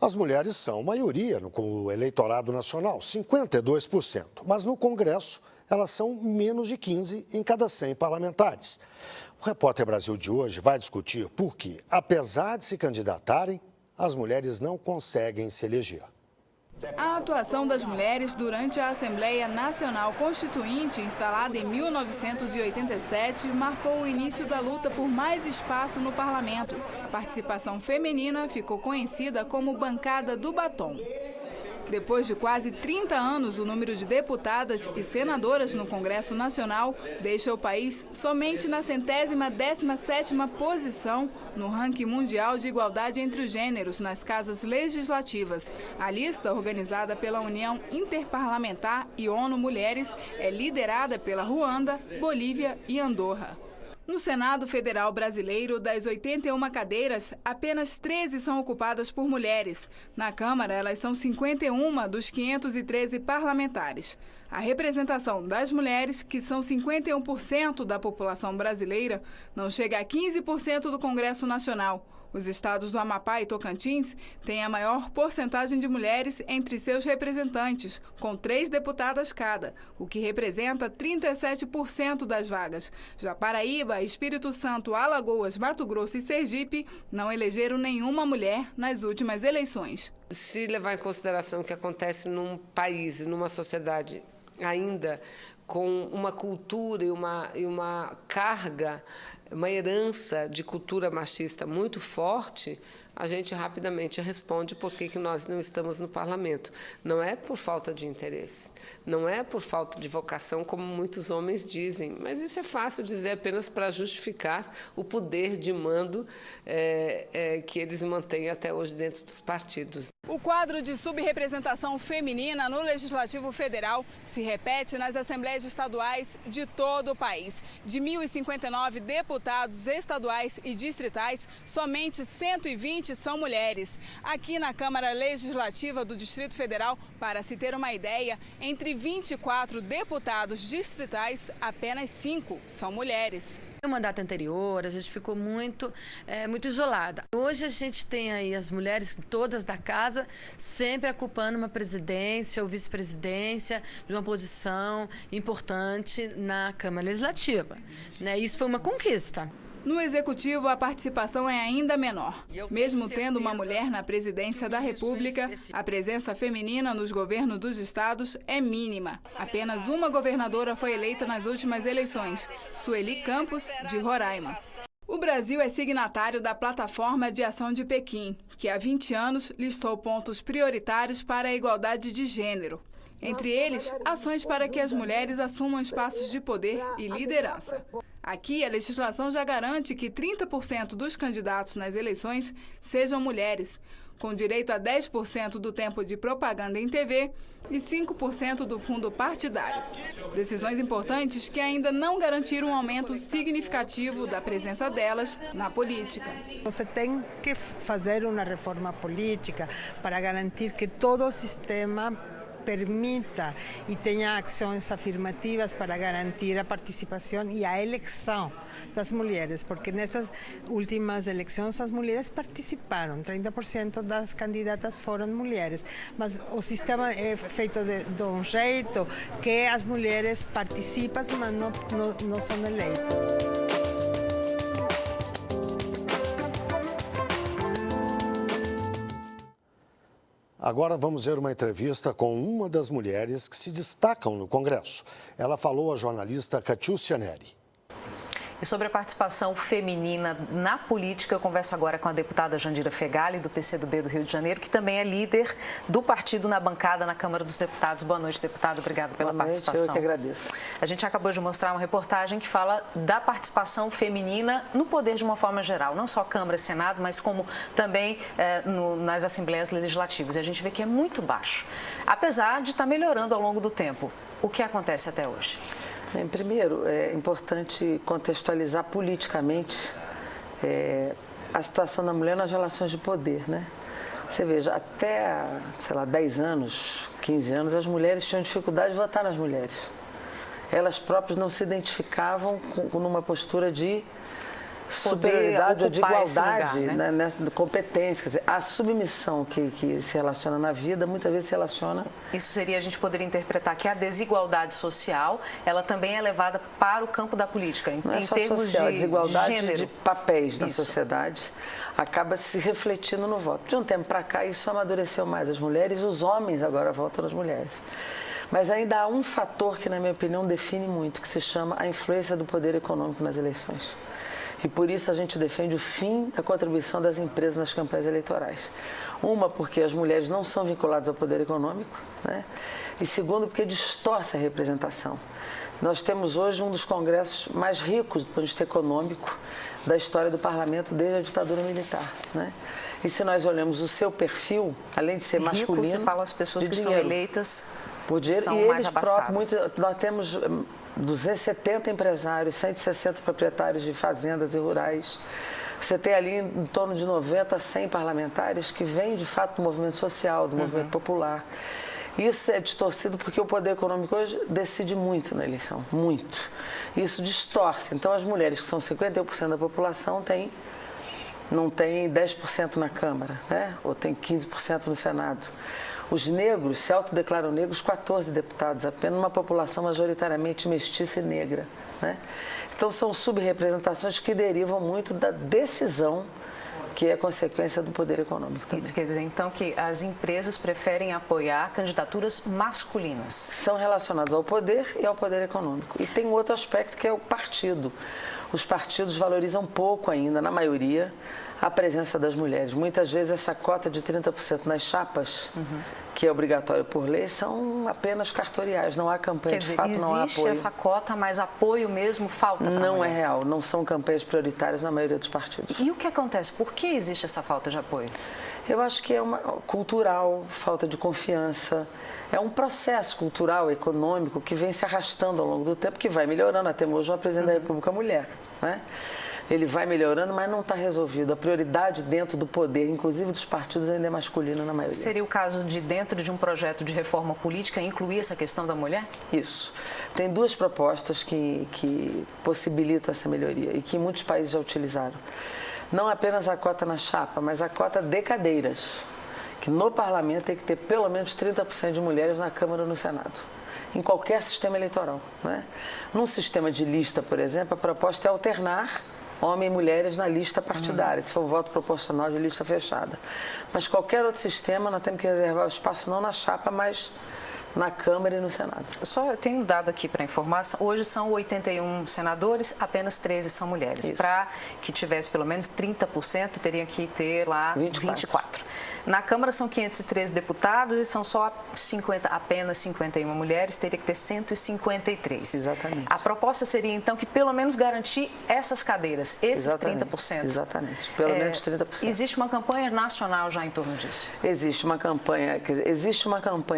As mulheres são maioria no eleitorado nacional, 52%, mas no Congresso elas são menos de 15 em cada 100 parlamentares. O Repórter Brasil de hoje vai discutir por que, apesar de se candidatarem, as mulheres não conseguem se eleger. A atuação das mulheres durante a Assembleia Nacional Constituinte, instalada em 1987, marcou o início da luta por mais espaço no parlamento. A participação feminina ficou conhecida como Bancada do Batom. Depois de quase 30 anos, o número de deputadas e senadoras no Congresso Nacional deixa o país somente na 117ª posição no ranking mundial de igualdade entre os gêneros nas casas legislativas. A lista, organizada pela União Interparlamentar e ONU Mulheres, é liderada pela Ruanda, Bolívia e Andorra. No Senado Federal Brasileiro, das 81 cadeiras, apenas 13 são ocupadas por mulheres. Na Câmara, elas são 51 dos 513 parlamentares. A representação das mulheres, que são 51% da população brasileira, não chega a 15% do Congresso Nacional. Os estados do Amapá e Tocantins têm a maior porcentagem de mulheres entre seus representantes, com 3 deputadas cada, o que representa 37% das vagas. Já Paraíba, Espírito Santo, Alagoas, Mato Grosso e Sergipe não elegeram nenhuma mulher nas últimas eleições. Se levar em consideração o que acontece num país e numa sociedade ainda com uma cultura e uma carga, uma herança de cultura machista muito forte, a gente rapidamente responde por que nós não estamos no parlamento. Não é por falta de interesse, não é por falta de vocação, como muitos homens dizem, mas isso é fácil dizer apenas para justificar o poder de mando que eles mantêm até hoje dentro dos partidos. O quadro de subrepresentação feminina no Legislativo Federal se repete nas assembleias estaduais de todo o país. De 1.059 deputados estaduais e distritais, somente 120 são mulheres. Aqui na Câmara Legislativa do Distrito Federal, para se ter uma ideia, entre 24 deputados distritais, apenas 5 são mulheres. No mandato anterior, a gente ficou muito isolada. Hoje a gente tem aí as mulheres todas da casa sempre ocupando uma presidência ou vice-presidência de uma posição importante na Câmara Legislativa, né? Isso foi uma conquista. No Executivo, a participação é ainda menor. Mesmo tendo uma mulher na presidência da República, a presença feminina nos governos dos estados é mínima. Apenas uma governadora foi eleita nas últimas eleições, Sueli Campos, de Roraima. O Brasil é signatário da Plataforma de Ação de Pequim, que há 20 anos listou pontos prioritários para a igualdade de gênero. Entre eles, ações para que as mulheres assumam espaços de poder e liderança. Aqui, a legislação já garante que 30% dos candidatos nas eleições sejam mulheres, com direito a 10% do tempo de propaganda em TV e 5% do fundo partidário. Decisões importantes que ainda não garantiram um aumento significativo da presença delas na política. Você tem que fazer uma reforma política para garantir que todo o sistema permita e tenha ações afirmativas para garantir a participação e a eleição das mulheres, porque nessas últimas eleições as mulheres participaram, 30% das candidatas foram mulheres, mas o sistema é feito de um jeito que as mulheres participam, mas não são eleitas. Agora vamos ver uma entrevista com uma das mulheres que se destacam no Congresso. Ela falou à jornalista Catiúcia Neri. E sobre a participação feminina na política, eu converso agora com a deputada Jandira Fegali, do PCdoB do Rio de Janeiro, que também é líder do partido na bancada na Câmara dos Deputados. Boa noite, deputada. Obrigada pela participação. Eu que agradeço. A gente acabou de mostrar uma reportagem que fala da participação feminina no poder de uma forma geral, não só Câmara e Senado, mas como também nas Assembleias Legislativas. E a gente vê que é muito baixo, apesar de estar melhorando ao longo do tempo. O que acontece até hoje? Bem, primeiro, é importante contextualizar politicamente a situação da mulher nas relações de poder, né? Você veja, até, 10 anos, 15 anos, as mulheres tinham dificuldade de votar nas mulheres. Elas próprias não se identificavam numa postura de superioridade ou de igualdade, lugar, né? Nessa competência. Quer dizer, a submissão que se relaciona na vida, muitas vezes se relaciona... Isso seria, a gente poderia interpretar que a desigualdade social, ela também é levada para o campo da política, não é em só termos social, a desigualdade de gênero. de papéis na Isso. sociedade acaba se refletindo no voto. De um tempo para cá, isso amadureceu mais as mulheres, e os homens agora votam nas mulheres. Mas ainda há um fator que, na minha opinião, define muito, que se chama a influência do poder econômico nas eleições. E por isso a gente defende o fim da contribuição das empresas nas campanhas eleitorais. Uma, porque as mulheres não são vinculadas ao poder econômico, né? E segundo, porque distorce a representação. Nós temos hoje um dos congressos mais ricos do ponto de vista econômico da história do parlamento desde a ditadura militar, né? E se nós olhamos o seu perfil, além de ser masculino, você fala as pessoas que são eleitas por dinheiro, são e mais eles abastadas. próprios, nós temos 270 empresários, 160 proprietários de fazendas e rurais. Você tem ali em torno de 90 a 100 parlamentares que vêm, de fato, do movimento social, do movimento popular. Isso é distorcido porque o poder econômico hoje decide muito na eleição, muito. Isso distorce. Então, as mulheres, que são 51% da população, não têm 10% na Câmara, né? Ou tem 15% no Senado. Os negros se autodeclaram negros, 14 deputados, apenas uma população majoritariamente mestiça e negra, né? Então, são subrepresentações que derivam muito da decisão, que é consequência do poder econômico também. Isso quer dizer, então, que as empresas preferem apoiar candidaturas masculinas. São relacionadas ao poder e ao poder econômico. E tem outro aspecto que é o partido. Os partidos valorizam pouco ainda, na maioria, a presença das mulheres. Muitas vezes essa cota de 30% nas chapas, que é obrigatório por lei, são apenas cartoriais. Não há campanha de fato, não há apoio. Existe essa cota, mas apoio mesmo falta para Não é real, não são campanhas prioritárias na maioria dos partidos. E o que acontece? Por que existe essa falta de apoio? Eu acho que é uma cultural, falta de confiança. É um processo cultural, econômico, que vem se arrastando ao longo do tempo, que vai melhorando. Até hoje, uma presidente da República mulher, né? Ele vai melhorando, mas não está resolvido. A prioridade dentro do poder, inclusive dos partidos, ainda é masculina na maioria. Seria o caso de, dentro de um projeto de reforma política, incluir essa questão da mulher? Isso. Tem duas propostas que possibilitam essa melhoria e que muitos países já utilizaram. Não apenas a cota na chapa, mas a cota de cadeiras, que no parlamento tem que ter pelo menos 30% de mulheres na Câmara ou no Senado, em qualquer sistema eleitoral, né? Num sistema de lista, por exemplo, a proposta é alternar homens e mulheres na lista partidária, se for voto proporcional de lista fechada. Mas qualquer outro sistema, nós temos que reservar o espaço não na chapa, mas na Câmara e no Senado. Só eu tenho um dado aqui para informar, hoje são 81 senadores, apenas 13 são mulheres. Para que tivesse pelo menos 30%, teria que ter lá 24. Na Câmara são 513 deputados e são só apenas 51 mulheres, teria que ter 153. Exatamente. A proposta seria, então, que pelo menos garantir essas cadeiras, esses Exatamente. 30%. Exatamente, pelo menos 30%. Existe uma campanha nacional já em torno disso? Existe uma campanha,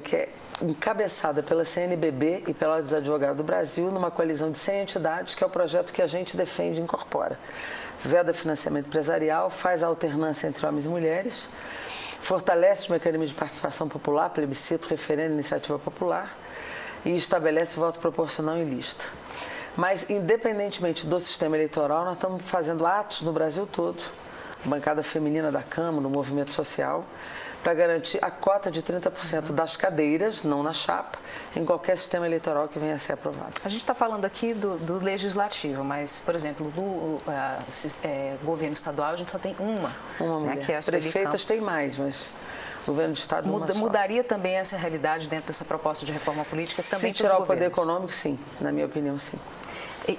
que é encabeçada pela CNBB e pela Ordem dos Advogados do Brasil, numa coalizão de 100 entidades, que é o projeto que a gente defende e incorpora. Veda financiamento empresarial, faz a alternância entre homens e mulheres, fortalece os mecanismos de participação popular, plebiscito, referendo, iniciativa popular, e estabelece voto proporcional em lista. Mas, independentemente do sistema eleitoral, nós estamos fazendo atos no Brasil todo, bancada feminina da Câmara, no movimento social, para garantir a cota de 30% das cadeiras, não na chapa, em qualquer sistema eleitoral que venha a ser aprovado. A gente está falando aqui do legislativo, mas, por exemplo, do governo estadual, a gente só tem uma mulher. Que é a Prefeitas tem mais, mas o governo do estado uma só. Mudaria também essa realidade dentro dessa proposta de reforma política? Também se tirar o poder econômico, sim. Na minha opinião, sim.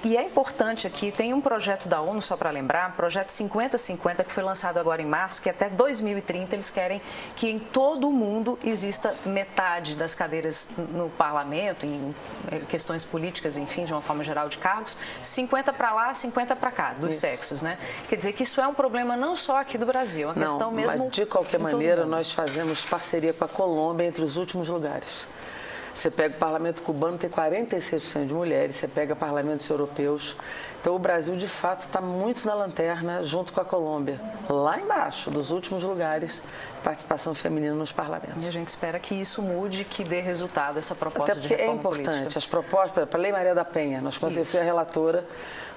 E é importante aqui, tem um projeto da ONU, só para lembrar, projeto 50-50, que foi lançado agora em março, que até 2030 eles querem que em todo o mundo exista metade das cadeiras no parlamento, em questões políticas, enfim, de uma forma geral de cargos, 50 para lá, 50 para cá, dos sexos, né? Quer dizer que isso é um problema não só aqui do Brasil, é uma questão mesmo... Mas de qualquer maneira, nós fazemos parceria com a Colômbia entre os últimos lugares. Você pega o parlamento cubano, tem 46% de mulheres, você pega parlamentos europeus. Então, o Brasil, de fato, está muito na lanterna, junto com a Colômbia, lá embaixo, dos últimos lugares, participação feminina nos parlamentos. E a gente espera que isso mude, que dê resultado essa proposta Até porque de reforma é importante, política. as propostas, para a Lei Maria da Penha, nós conseguimos, fui a relatora,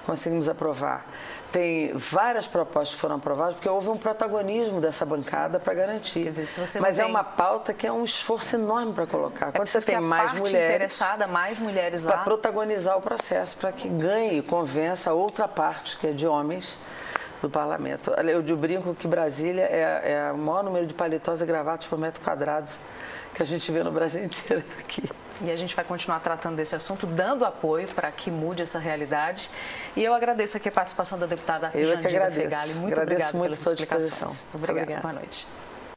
conseguimos aprovar. Tem várias propostas que foram aprovadas, porque houve um protagonismo dessa bancada para garantir. Quer dizer, se você não Mas é tem- uma pauta que é um esforço enorme para colocar. Quando você preciso que tem a mais parte mulheres, interessada, mais mulheres para lá. protagonizar o processo, para que ganhe e convença a outra parte, que é de homens, do parlamento. Eu brinco que Brasília é o maior número de paletós e gravatas por metro quadrado que a gente vê no Brasil inteiro aqui. E a gente vai continuar tratando desse assunto, dando apoio para que mude essa realidade. E eu agradeço aqui a participação da deputada Eu é que Jandira agradeço. Fegali. Muito Agradeço obrigada muito pelas a sua explicações. disposição. Obrigada. Obrigada. Boa noite.